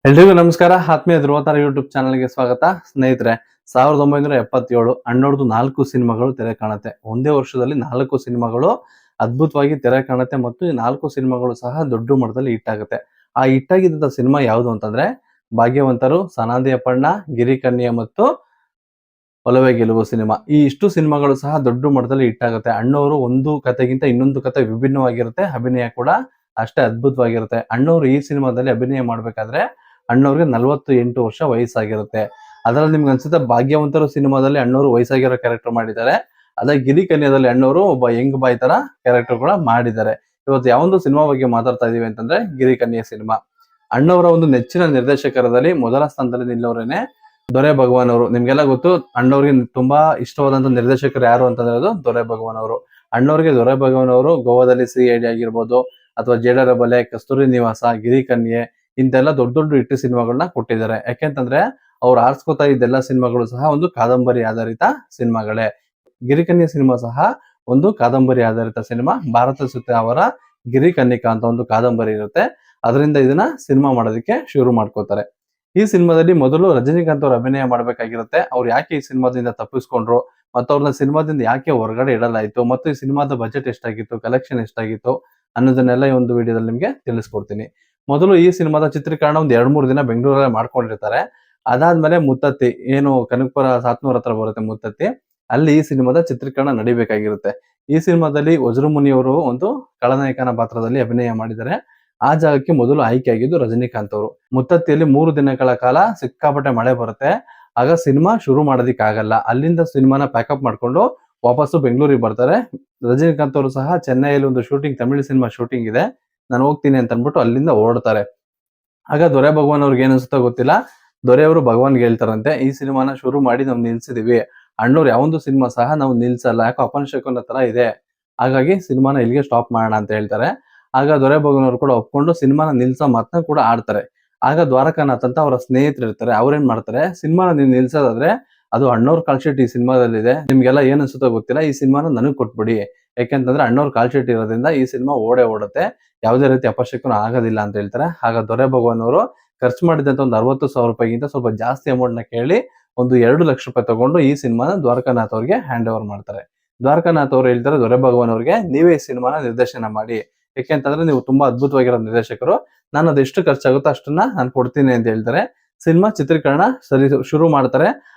ಎಲ್ರಿಗೂ ನಮಸ್ಕಾರ. ಆತ್ಮೀಯ ಧ್ರುವತಾರ ಯೂಟ್ಯೂಬ್ ಚಾನಲ್ಗೆ ಸ್ವಾಗತ. ಸ್ನೇಹಿತರೆ, 1977 ಅಣ್ಣವ್ರದ್ದು 4 ಸಿನಿಮಾಗಳು ತೆರೆ ಕಾಣುತ್ತೆ. ಒಂದೇ ವರ್ಷದಲ್ಲಿ 4 ಸಿನಿಮಾಗಳು ಅದ್ಭುತವಾಗಿ ತೆರೆ ಕಾಣುತ್ತೆ ಮತ್ತು ಈ 4 ಸಿನಿಮಾಗಳು ಸಹ ದೊಡ್ಡ ಮಟ್ಟದಲ್ಲಿ ಹಿಟ್ ಆಗುತ್ತೆ. ಆ ಹಿಟ್ ಆಗಿದ್ದ ಸಿನಿಮಾ ಯಾವುದು ಅಂತಂದ್ರೆ ಭಾಗ್ಯವಂತರು, ಸನಾದಿ ಅಪ್ಪಣ್ಣ, ಗಿರಿಕನ್ಯೆ ಮತ್ತು ಒಲವೇ ಗೆಲುವು ಸಿನಿಮಾ. ಈ ಇಷ್ಟು ಸಿನಿಮಾಗಳು ಸಹ ದೊಡ್ಡ ಮಟ್ಟದಲ್ಲಿ ಹಿಟ್ ಆಗುತ್ತೆ. ಅಣ್ಣವರು ಒಂದು ಕಥೆಗಿಂತ ಇನ್ನೊಂದು ಕಥೆ ವಿಭಿನ್ನವಾಗಿರುತ್ತೆ. ಅಭಿನಯ ಕೂಡ ಅಷ್ಟೇ ಅದ್ಭುತವಾಗಿರುತ್ತೆ. ಅಣ್ಣವರು ಈ ಸಿನಿಮಾದಲ್ಲಿ ಅಭಿನಯ ಮಾಡ್ಬೇಕಾದ್ರೆ ಅಣ್ಣವ್ರಿಗೆ 48 ವರ್ಷ ವಯಸ್ಸಾಗಿರುತ್ತೆ. ಅದರಲ್ಲಿ ನಿಮ್ಗೆ ಅನ್ಸುತ್ತೆ ಭಾಗ್ಯವಂತರು ಸಿನಿಮಾದಲ್ಲಿ ಅಣ್ಣವರು ವಯಸ್ಸಾಗಿರೋ ಕ್ಯಾರೆಕ್ಟರ್ ಮಾಡಿದ್ದಾರೆ. ಅದೇ ಗಿರಿಕನ್ಯದಲ್ಲಿ ಅಣ್ಣವರು ಒಬ್ಬ ಯಂಗ್ ಬಾಯ್ ತರ ಕ್ಯಾರೆಕ್ಟರ್ ಕೂಡ ಮಾಡಿದ್ದಾರೆ. ಇವತ್ತು ಯಾವೊಂದು ಸಿನಿಮಾ ಬಗ್ಗೆ ಮಾತಾಡ್ತಾ ಇದೀವಿ ಅಂತಂದ್ರೆ ಗಿರಿಕನ್ಯೆ ಸಿನಿಮಾ. ಅಣ್ಣವರ ಒಂದು ನೆಚ್ಚಿನ ನಿರ್ದೇಶಕರದಲ್ಲಿ ಮೊದಲ ಸ್ಥಾನದಲ್ಲಿ ನಿಲ್ಲೋರೇನೆ ದೊರೆ ಭಗವಾನ್ ಅವರು. ನಿಮ್ಗೆಲ್ಲ ಗೊತ್ತು, ಅಣ್ಣವ್ರಿಗೆ ತುಂಬಾ ಇಷ್ಟವಾದಂತ ನಿರ್ದೇಶಕರು ಯಾರು ಅಂತಂದ್ರೆ ಅದು ದೊರೆ ಭಗವಾನ್ ಅವರು. ಅಣ್ಣವ್ರಿಗೆ ದೊರೆ ಭಗವಾನ್ ಅವರು ಗೋವಾದಲ್ಲಿ CID ಆಗಿರ್ಬೋದು, ಅಥವಾ ಜೇಡರ ಬಲೆ, ಕಸ್ತೂರಿ ನಿವಾಸ, ಗಿರಿಕನ್ಯೆ ಇಂತೆಲ್ಲ ದೊಡ್ಡ ದೊಡ್ಡ ಹಿಟ್ಟು ಸಿನಿಮಾಗಳನ್ನ ಕೊಟ್ಟಿದ್ದಾರೆ. ಯಾಕೆಂತಂದ್ರೆ ಅವ್ರು ಆರಿಸ್ಕೊತಾ ಇದ್ದೆಲ್ಲ ಸಿನಿಮಾಗಳು ಸಹ ಒಂದು ಕಾದಂಬರಿ ಆಧಾರಿತ ಸಿನಿಮಾಗಳೇ. ಗಿರಿಕನ್ಯೆ ಸಿನಿಮಾ ಸಹ ಒಂದು ಕಾದಂಬರಿ ಆಧಾರಿತ ಸಿನಿಮಾ. ಭಾರತ ಸುತ್ತ ಅವರ ಗಿರಿಕನ್ನಿಕಾ ಅಂತ ಒಂದು ಕಾದಂಬರಿ ಇರುತ್ತೆ. ಅದರಿಂದ ಇದನ್ನ ಸಿನಿಮಾ ಮಾಡೋದಕ್ಕೆ ಶುರು ಮಾಡ್ಕೋತಾರೆ. ಈ ಸಿನಿಮಾದಲ್ಲಿ ಮೊದಲು ರಜನಿಕಾಂತ್ ಅವ್ರು ಅಭಿನಯ ಮಾಡ್ಬೇಕಾಗಿರುತ್ತೆ. ಅವ್ರು ಯಾಕೆ ಈ ಸಿನಿಮಾದಿಂದ ತಪ್ಪಿಸ್ಕೊಂಡ್ರು, ಮತ್ತು ಅವ್ರನ್ನ ಸಿನಿಮಾದಿಂದ ಯಾಕೆ ಹೊರಗಡೆ ಇಡಲಾಯ್ತು, ಮತ್ತು ಈ ಸಿನಿಮಾದ ಬಜೆಟ್ ಎಷ್ಟಾಗಿತ್ತು, ಕಲೆಕ್ಷನ್ ಎಷ್ಟಾಗಿತ್ತು ಅನ್ನೋದನ್ನೆಲ್ಲ ಈ ಒಂದು ವಿಡಿಯೋದಲ್ಲಿ ನಿಮ್ಗೆ ತಿಳಿಸ್ಕೊಡ್ತೀನಿ. ಮೊದಲು ಈ ಸಿನಿಮಾದ ಚಿತ್ರೀಕರಣ ಒಂದು 2-3 ದಿನ ಬೆಂಗಳೂರಲ್ಲೇ ಮಾಡ್ಕೊಂಡಿರ್ತಾರೆ. ಅದಾದ್ಮೇಲೆ ಮುತ್ತತ್ತಿ, ಏನು ಕನಕಪುರ ಸಾತ್ನೂರ್ ಹತ್ರ ಬರುತ್ತೆ ಮುತ್ತತ್ತಿ, ಅಲ್ಲಿ ಈ ಸಿನಿಮಾದ ಚಿತ್ರೀಕರಣ ನಡಿಬೇಕಾಗಿರುತ್ತೆ. ಈ ಸಿನಿಮಾದಲ್ಲಿ ವಜ್ರಮುನಿ ಅವರು ಒಂದು ಖಳನಾಯಕನ ಪಾತ್ರದಲ್ಲಿ ಅಭಿನಯ ಮಾಡಿದ್ದಾರೆ. ಆ ಜಾಗಕ್ಕೆ ಮೊದಲು ಆಯ್ಕೆ ಆಗಿದ್ದು ರಜನಿಕಾಂತ್ ಅವರು. ಮುತ್ತತ್ತಿಯಲ್ಲಿ 3 ದಿನಗಳ ಕಾಲ ಸಿಕ್ಕಾಪಟ್ಟೆ ಮಳೆ ಬರುತ್ತೆ. ಆಗ ಸಿನಿಮಾ ಶುರು ಮಾಡೋದಿಕ್ಕಾಗಲ್ಲ. ಅಲ್ಲಿಂದ ಸಿನಿಮಾನ ಪ್ಯಾಕಪ್ ಮಾಡ್ಕೊಂಡು ವಾಪಸ್ಸು ಬೆಂಗಳೂರಿಗೆ ಬರ್ತಾರೆ. ರಜನಿಕಾಂತ್ ಅವರು ಸಹ ಚೆನ್ನೈಯಲ್ಲಿ ಒಂದು ಶೂಟಿಂಗ್, ತಮಿಳು ಸಿನಿಮಾ ಶೂಟಿಂಗ್ ಇದೆ, ನಾನು ಹೋಗ್ತೀನಿ ಅಂತ ಅನ್ಬಿಟ್ಟು ಅಲ್ಲಿಂದ ಓಡ್ತಾರೆ. ಆಗ ದೊರೆ ಭಗವಾನ್ ಅವ್ರಿಗೆ ಏನ್ ಅನ್ಸುತ್ತೋ ಗೊತ್ತಿಲ್ಲ, ದೊರೆಯವರು ಭಗವಾನ್ಗೆ ಹೇಳ್ತಾರಂತೆ, ಈ ಸಿನಿಮಾನ ಶುರು ಮಾಡಿ ನಾವು ನಿಲ್ಸಿದೀವಿ, ಅಣ್ಣವ್ರು ಯಾವೊಂದು ಸಿನಿಮಾ ಸಹ ನಾವು ನಿಲ್ಸಲ್ಲ, ಯಾಕೋ ಅಪನಶಕುನ ತರ ಇದೆ, ಹಾಗಾಗಿ ಸಿನಿಮಾನ ಇಲ್ಲಿಗೆ ಸ್ಟಾಪ್ ಮಾಡೋಣ ಅಂತ ಹೇಳ್ತಾರೆ. ಆಗ ದೊರೆ ಭಗವಾನ್ ಅವರು ಕೂಡ ಒಪ್ಕೊಂಡು ಸಿನಿಮಾನ ನಿಲ್ಸೋ ಮಾತನ್ನ ಕೂಡ ಆಡ್ತಾರೆ. ಆಗ ದ್ವಾರಕಾನಾಥ್ ಅಂತ ಅವರ ಸ್ನೇಹಿತರು ಇರ್ತಾರೆ. ಅವ್ರೇನ್ ಮಾಡ್ತಾರೆ, ಸಿನಿಮಾನ ನೀವು ನಿಲ್ಸೋದಾದ್ರೆ ಅದು ಅಣ್ಣವ್ರ ಕಾಲ್ಶೀಟ್ ಈ ಸಿನಿಮಾದಲ್ಲಿದೆ, ನಿಮ್ಗೆಲ್ಲ ಏನ್ ಅನ್ಸುತ್ತೋ ಗೊತ್ತಿಲ್ಲ, ಈ ಸಿನಿಮಾನ ನನಗ್ ಕೊಟ್ಬಿಡಿ, ಯಾಕೆಂತಂದ್ರೆ ಅಣ್ಣವ್ರ ಕಾಲ್ಶೀಟ್ ಇರೋದ್ರಿಂದ ಈ ಸಿನಿಮಾ ಓಡುತ್ತೆ, ಯಾವುದೇ ರೀತಿ ಅಪಶಕುನ ಆಗೋದಿಲ್ಲ ಅಂತ ಹೇಳ್ತಾರೆ. ಆಗ ದೊರೆ ಭಗವಾನ್ ಅವರು ಖರ್ಚು ಮಾಡಿದಂತ ಒಂದು 60,000 ರೂಪಾಯಿಗಿಂತ ಸ್ವಲ್ಪ ಜಾಸ್ತಿ ಅಮೌಂಟ್ ನ ಕೇಳಿ ಒಂದು 2 ಲಕ್ಷ ರೂಪಾಯಿ ತಗೊಂಡು ಈ ಸಿನಿಮಾನ ದ್ವಾರಕಾನಾಥ್ ಅವ್ರಿಗೆ ಹ್ಯಾಂಡ್ ಓವರ್ ಮಾಡ್ತಾರೆ. ದ್ವಾರಕಾನಾಥ್ ಅವ್ರು ಹೇಳ್ತಾರೆ ದೊರೆ ಭಗವಾನ್ ಅವ್ರಿಗೆ, ನೀವೇ ಈ ಸಿನಿಮಾನ ನಿರ್ದೇಶನ ಮಾಡಿ, ಯಾಕೆಂತಂದ್ರೆ ನೀವು ತುಂಬಾ ಅದ್ಭುತವಾಗಿರೋ ನಿರ್ದೇಶಕರು, ನಾನು ಅದೆಷ್ಟು ಖರ್ಚಾಗುತ್ತೋ ಅಷ್ಟನ್ನ ನಾನು ಕೊಡ್ತೀನಿ ಅಂತ ಹೇಳ್ತಾರೆ. ಸಿನಿಮಾ ಚಿತ್ರೀಕರಣ ಶುರು ಮಾಡ್ತಾರೆ.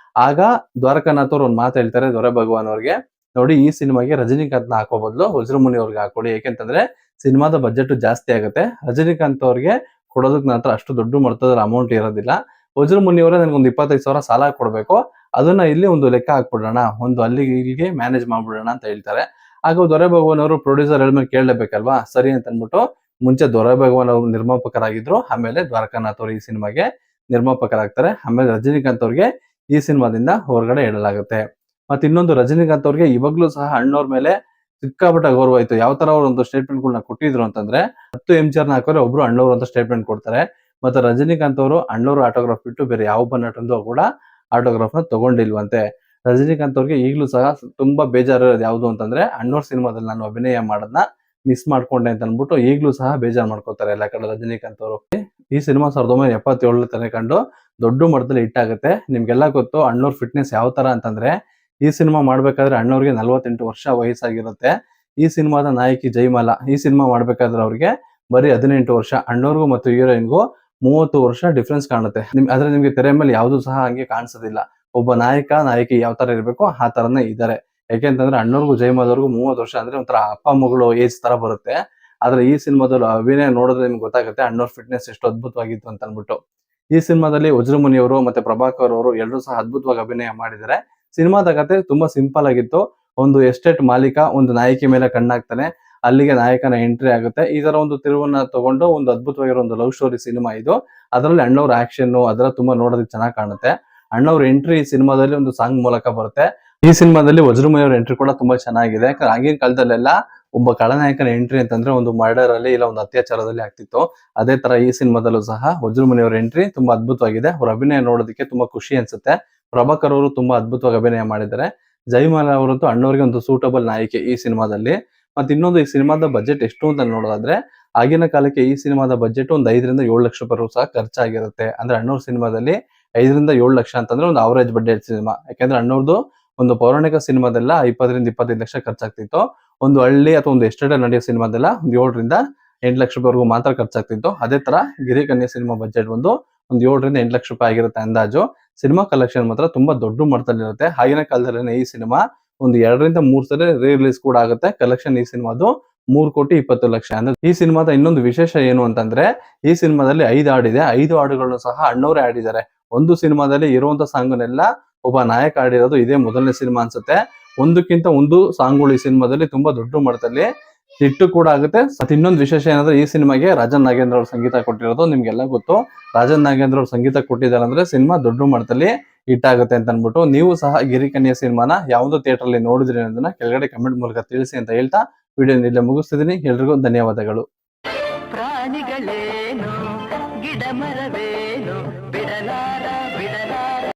ಆಗ ದ್ವಾರಕಾನಾಥ್ ಅವ್ರು ಒಂದ್ ಮಾತು ಹೇಳ್ತಾರೆ ದೊರೆ ಭಗವಾನ್ ಅವ್ರಿಗೆ, ನೋಡಿ ಈ ಸಿನಿಮಾಗೆ ರಜನಿಕಾಂತ್ ನ ಹಾಕೋ ಬದಲು ವಜ್ರಮುನಿ ಅವ್ರಿಗೆ ಹಾಕೊಡಿ, ಯಾಕೆಂತಂದ್ರೆ ಸಿನಿಮಾದ ಬಜೆಟ್ ಜಾಸ್ತಿ ಆಗುತ್ತೆ, ರಜನಿಕಾಂತ್ ಅವ್ರಿಗೆ ಕೊಡೋದಕ್ಕೆ ನನ್ನ ಹತ್ರ ಅಷ್ಟು ದೊಡ್ಡ ಮೊತ್ತದ ಅಮೌಂಟ್ ಇರೋದಿಲ್ಲ, ವಜ್ರಮುನಿ ಅವರೇ ನನಗೊಂದು 25,000 ಸಾಲ ಕೊಡ್ಬೇಕು, ಅದನ್ನ ಇಲ್ಲಿ ಒಂದು ಲೆಕ್ಕ ಹಾಕ್ಬಿಡೋಣ, ಒಂದು ಅಲ್ಲಿಗೆ ಇಲ್ಲಿಗೆ ಮ್ಯಾನೇಜ್ ಮಾಡ್ಬಿಡೋಣ ಅಂತ ಹೇಳ್ತಾರೆ. ಆಗ ದೊರೆ ಭಗವಾನ್ ಅವರು ಪ್ರೊಡ್ಯೂಸರ್ ಹೇಳ್ಮೇಲೆ ಕೇಳಲೇಬೇಕಲ್ವಾ, ಸರಿ ಅಂತ ಅನ್ಬಿಟ್ಟು, ಮುಂಚೆ ದೊರೆ ಭಗವಾನ್ ಅವರು ನಿರ್ಮಾಪಕರಾಗಿದ್ರು, ಆಮೇಲೆ ದ್ವಾರಕಾನಾಥ್ ಅವರು ಈ ಸಿನಿಮಾಗೆ ನಿರ್ಮಾಪಕರಾಗ್ತಾರೆ. ಆಮೇಲೆ ರಜನಿಕಾಂತ್ ಅವ್ರಿಗೆ ಈ ಸಿನಿಮಾದಿಂದ ಹೊರಗಡೆ ಇಡಲಾಗುತ್ತೆ. ಮತ್ತೆ ಇನ್ನೊಂದು, ರಜನಿಕಾಂತ್ ಅವ್ರಿಗೆ ಇವಾಗ್ಲೂ ಸಹ ಅಣ್ಣವ್ರ ಮೇಲೆ ಸಿಕ್ಕಾಪಟ್ಟೆ ಗೌರವ ಆಯ್ತು. ಯಾವ ತರ ಅವ್ರ ಒಂದು ಸ್ಟೇಟ್ಮೆಂಟ್ಗಳನ್ನ ಕೊಟ್ಟಿದ್ರು ಅಂತಂದ್ರೆ, 10 MGR ಹಾಕೋರೆ ಒಬ್ರು ಅಣ್ಣವ್ರು ಅಂತ ಸ್ಟೇಟ್ಮೆಂಟ್ ಕೊಡ್ತಾರೆ. ಮತ್ತೆ ರಜನಿಕಾಂತ್ ಅವರು ಅಣ್ಣವ್ರ ಆಟೋಗ್ರಾಫ್ ಬಿಟ್ಟು ಬೇರೆ ಯಾವ ನಟಂದು ಕೂಡ ಆಟೋಗ್ರಾಫ್ ನ ತಗೊಂಡಿಲ್ವಂತೆ. ರಜನಿಕಾಂತ್ ಅವ್ರಿಗೆ ಈಗಲೂ ಸಹ ತುಂಬಾ ಬೇಜಾರಿರೋದು ಯಾವ್ದು ಅಂತಂದ್ರೆ, ಅಣ್ಣವ್ರ ಸಿನಿಮಾದಲ್ಲಿ ನಾನು ಅಭಿನಯ ಮಾಡೋದನ್ನ ಮಿಸ್ ಮಾಡ್ಕೊಂಡೆ ಅಂತ ಅನ್ಬಿಟ್ಟು ಈಗಲೂ ಸಹ ಬೇಜಾರ್ ಮಾಡ್ಕೋತಾರೆ ಎಲ್ಲ ಕಡೆ ರಜನಿಕಾಂತ್ ಅವರು. ಈ ಸಿನಿಮಾ 1977 ತನಕ ಕಂಡು ದೊಡ್ಡ ಮಟ್ಟದಲ್ಲಿ ಹಿಟ್ ಆಗುತ್ತೆ. ನಿಮ್ಗೆಲ್ಲ ಗೊತ್ತು ಅಣ್ಣವ್ರ ಫಿಟ್ನೆಸ್ ಯಾವ ತರ ಅಂತಂದ್ರೆ, ಈ ಸಿನಿಮಾ ಮಾಡ್ಬೇಕಾದ್ರೆ ಅಣ್ಣವ್ರಿಗೆ 48 ವರ್ಷ ವಯಸ್ಸಾಗಿರುತ್ತೆ. ಈ ಸಿನಿಮಾದ ನಾಯಕಿ ಜೈಮಾಲಾ ಈ ಸಿನಿಮಾ ಮಾಡ್ಬೇಕಾದ್ರೆ ಅವ್ರಿಗೆ ಬರೀ 18 ವರ್ಷ. ಅಣ್ಣವ್ರಿಗೂ ಮತ್ತು ಹೀರೋಯಿನ್ಗೂ 30 ವರ್ಷ ಡಿಫ್ರೆನ್ಸ್ ಕಾಣುತ್ತೆ. ಆದ್ರೆ ನಿಮ್ಗೆ ತೆರೆ ಮೇಲೆ ಯಾವ್ದು ಸಹ ಹಂಗೆ ಕಾಣಿಸೋದಿಲ್ಲ. ಒಬ್ಬ ನಾಯಕಿ ಯಾವ ತರ ಇರ್ಬೇಕು ಆ ತರನೇ ಇದ್ದಾರೆ. ಯಾಕೆಂತಂದ್ರೆ ಅಣ್ಣವ್ರಿಗೂ ಜೈಮಾಲವ್ರಿಗೂ 30 ವರ್ಷ ಅಂದ್ರೆ ಒಂಥರ ಅಪ್ಪ ಮಗಳು ಏಜ್ ತರ ಬರುತ್ತೆ. ಆದ್ರೆ ಈ ಸಿನಿಮಾದಲ್ಲಿ ಅಭಿನಯ ನೋಡಿದ್ರೆ ನಿಮ್ಗೆ ಗೊತ್ತಾಗುತ್ತೆ ಅಣ್ಣವ್ರ ಫಿಟ್ನೆಸ್ ಎಷ್ಟು ಅದ್ಭುತವಾಗಿತ್ತು ಅಂತ ಅನ್ಬಿಟ್ಟು. ಈ ಸಿನಿಮಾದಲ್ಲಿ ವಜ್ರಮುನಿ ಅವರು ಮತ್ತೆ ಪ್ರಭಾಕರ್ ಅವರು ಎಲ್ಲರೂ ಸಹ ಅದ್ಭುತವಾಗಿ ಅಭಿನಯ ಮಾಡಿದ್ದಾರೆ. ಸಿನಿಮಾದ ಕತೆ ತುಂಬಾ ಸಿಂಪಲ್ ಆಗಿತ್ತು. ಒಂದು ಎಸ್ಟೇಟ್ ಮಾಲೀಕ ಒಂದು ನಾಯಕಿ ಮೇಲೆ ಕಣ್ಣಾಗ್ತಾನೆ, ಅಲ್ಲಿಗೆ ನಾಯಕನ ಎಂಟ್ರಿ ಆಗುತ್ತೆ. ಈ ತರ ಒಂದು ತಿರುವನ್ನ ತಗೊಂಡು ಒಂದು ಅದ್ಭುತವಾಗಿರೋ ಒಂದು ಲವ್ ಸ್ಟೋರಿ ಸಿನಿಮಾ ಇದು. ಅದರಲ್ಲಿ ಅಣ್ಣವ್ರ ಆಕ್ಷನ್ ಅದರ ತುಂಬಾ ನೋಡೋದಕ್ಕೆ ಚೆನ್ನಾಗಿ ಕಾಣುತ್ತೆ. ಅಣ್ಣವ್ರ ಎಂಟ್ರಿ ಈ ಸಿನಿಮಾದಲ್ಲಿ ಒಂದು ಸಾಂಗ್ ಮೂಲಕ ಬರುತ್ತೆ. ಈ ಸಿನಿಮಾದಲ್ಲಿ ವಜ್ರಮುನಿ ಅವರ ಎಂಟ್ರಿ ಕೂಡ ತುಂಬಾ ಚೆನ್ನಾಗಿದೆ. ಯಾಕಂದ್ರೆ ಆಗಿನ ಕಾಲದಲ್ಲೆಲ್ಲ ಒಬ್ಬ ಖಳನಾಯಕನ ಎಂಟ್ರಿ ಅಂತಂದ್ರೆ ಒಂದು ಮರ್ಡರ್ ಅಲ್ಲಿ ಇಲ್ಲ ಒಂದು ಅತ್ಯಾಚಾರದಲ್ಲಿ ಆಗ್ತಿತ್ತು. ಅದೇ ತರ ಈ ಸಿನಿಮಾದಲ್ಲೂ ಸಹ ವಜ್ರಮುನಿ ಅವರ ಎಂಟ್ರಿ ತುಂಬಾ ಅದ್ಭುತವಾಗಿದೆ. ಅವ್ರ ಅಭಿನಯ ನೋಡೋದಕ್ಕೆ ತುಂಬಾ ಖುಷಿ ಅನ್ಸುತ್ತೆ. ಪ್ರಭಾಕರ್ ಅವರು ತುಂಬಾ ಅದ್ಭುತವಾಗಿ ಅಭಿನಯ ಮಾಡಿದ್ದಾರೆ. ಜೈಮಾಲಾ ಅವರಂತೂ ಅಣ್ಣವ್ರಿಗೆ ಒಂದು ಸೂಟಬಲ್ ನಾಯಕಿ ಈ ಸಿನಿಮಾದಲ್ಲಿ. ಮತ್ತೆ ಇನ್ನೊಂದು, ಈ ಸಿನಿಮಾದ ಬಜೆಟ್ ಎಷ್ಟು ಅಂತ ನೋಡೋದಾದ್ರೆ, ಆಗಿನ ಕಾಲಕ್ಕೆ ಈ ಸಿನಿಮಾದ ಬಜೆಟ್ ಒಂದು 5 ರಿಂದ 7 ಲಕ್ಷ ರೂಪಾಯಿ ಸಹ ಖರ್ಚಾಗಿರುತ್ತೆ. ಅಂದ್ರೆ ಅಣ್ಣವ್ರ ಸಿನಿಮಾದಲ್ಲಿ 5 ರಿಂದ 7 ಲಕ್ಷ ಅಂತಂದ್ರೆ ಒಂದು ಅವರೇಜ್ ಬಜೆಟ್ ಸಿನಿಮಾ. ಯಾಕಂದ್ರೆ ಅಣ್ಣವ್ರದ್ದು ಒಂದು ಪೌರಾಣಿಕ ಸಿನಿಮಾದೆಲ್ಲ 20 ರಿಂದ 25 ಲಕ್ಷ ಖರ್ಚಾಗ್ತಿತ್ತು. ಒಂದು ಹಳ್ಳಿ ಅಥವಾ ಒಂದು ಎಸ್ಟೇಟ್ ನಡೆಯೋ ಸಿನಿಮಾದೆಲ್ಲ ಒಂದು 7 ರಿಂದ 8 ಲಕ್ಷ ರೂಪಾಯಿವರೆಗೂ ಮಾತ್ರ ಖರ್ಚಾಗ್ತಿತ್ತು. ಅದೇ ತರ ಗಿರಿಕನ್ಯಾ ಸಿನಿಮಾ ಬಜೆಟ್ ಒಂದು 7 ರಿಂದ 8 ಲಕ್ಷ ರೂಪಾಯಿ ಆಗಿರುತ್ತೆ ಅಂದಾಜು. ಸಿನಿಮಾ ಕಲೆಕ್ಷನ್ ಮಾತ್ರ ತುಂಬಾ ದೊಡ್ಡ ಮಟ್ಟದಲ್ಲಿರುತ್ತೆ. ಆಗಿನ ಕಾಲದಲ್ಲಿ ಈ ಸಿನಿಮಾ ಒಂದು 2 ರಿಂದ 3 ಸಲ ರಿಲೀಸ್ ಕೂಡ ಆಗುತ್ತೆ. ಕಲೆಕ್ಷನ್ ಈ ಸಿನಿಮಾದು 3,20,00,000. ಅಂದ್ರೆ ಈ ಸಿನಿಮಾದ ಇನ್ನೊಂದು ವಿಶೇಷ ಏನು ಅಂತಂದ್ರೆ, ಈ ಸಿನಿಮಾದಲ್ಲಿ 5 ಹಾಡಿದೆ. 5 ಹಾಡುಗಳನ್ನು ಸಹ ಅಣ್ಣವರೇ ಆಡಿದ್ದಾರೆ. ಒಂದು ಸಿನಿಮಾದಲ್ಲಿ ಇರುವಂತ ಸಾಂಗ್ನೆಲ್ಲ ಒಬ್ಬ ನಾಯಕ ಆಡಿರೋದು ಇದೇ ಮೊದಲನೇ ಸಿನಿಮಾ ಅನ್ಸುತ್ತೆ. ಒಂದಕ್ಕಿಂತ ಒಂದು ಸಾಂಗ್ಗಳು ಈ ಸಿನಿಮಾದಲ್ಲಿ ತುಂಬಾ ದೊಡ್ಡ ಮಟ್ಟದಲ್ಲಿ ಹಿಟ್ಟು ಕೂಡ ಆಗುತ್ತೆ. ಮತ್ತೆ ಇನ್ನೊಂದು ವಿಶೇಷ ಏನಂದ್ರೆ, ಈ ಸಿನಿಮಾಗೆ ರಾಜನ್ ನಾಗೇಂದ್ರ ಅವ್ರ ಸಂಗೀತ ಕೊಟ್ಟಿರೋದು ನಿಮ್ಗೆಲ್ಲ ಗೊತ್ತು. ರಾಜನ್ ನಾಗೇಂದ್ರ ಅವ್ರ ಸಂಗೀತ ಕೊಟ್ಟಿದ್ದಾರೆ ಅಂದ್ರೆ ಸಿನಿಮಾ ದೊಡ್ಡ ಮಟ್ಟದಲ್ಲಿ ಹಿಟ್ ಆಗುತ್ತೆ ಅಂತ ಅನ್ಬಿಟ್ಟು, ನೀವು ಸಹ ಗಿರಿಕನ್ಯಾ ಸಿನಿಮಾನ ಯಾವ್ದು ಥಿಯೇಟರ್ ಅಲ್ಲಿ ನೋಡಿದ್ರಿ ಅನ್ನೋದನ್ನ ಕೆಳಗಡೆ ಕಮೆಂಟ್ ಮೂಲಕ ತಿಳಿಸಿ ಅಂತ ಹೇಳ್ತಾ ವಿಡಿಯೋ ಇಲ್ಲೇ ಮುಗಿಸ್ತಿದ್ದೀನಿ. ಎಲ್ರಿಗೂ ಧನ್ಯವಾದಗಳು. ಪ್ರಾಣಿಗಳೇನು ಗಿಡ ಮರವೇನು